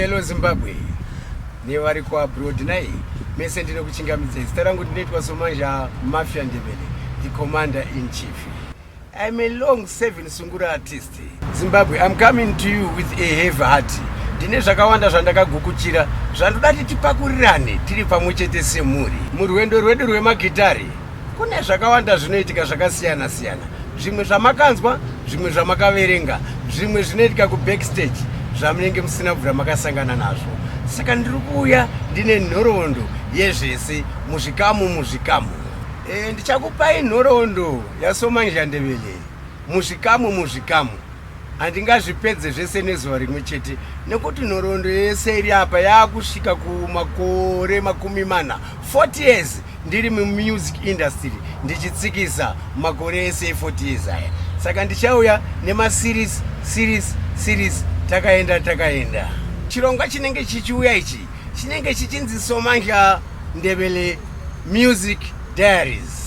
Hello Zimbabwe. Ni vari kwa abroad nai. Mese ndine kuchingamidza zita rangu ndinoitwa Somandla Mafia Ndebele, the commander in chief. I'm a long serving Sungura artist. Zimbabwe, I'm coming to you with a heavy heart. Ndine zvakawanda zvandakagukuchira zvandoda tipakurirane tiri pamwechete semuri. Murwendo rwedu rwemagitari kune zvakawanda zvinoitika zvakasiyana siyana. Zvimwe zvamakanzwa, zvimwe zvamakaverenga, zvimwe zvinoitika ku backstage zvamunenge musina bvura makasangana nazvo. Saka ndiri kuuya ndine nhoroondo yezvese muzvikamu. Ndichakupai nhoroondo yaSomandla Ndebele muzvikamu. Handingazvipedze zvese nezuva rimwe chete nekuti nhoroondo yese iri apa yakusvika kumakore 40 years ndiri mumusic industry ndichitsikisa makore ese 40 years aya. Saka ndichauya series takaenda. Chirongwa chinenge chichiuya ichi chinenge chichinzi Somandla Ndebele Music Diaries.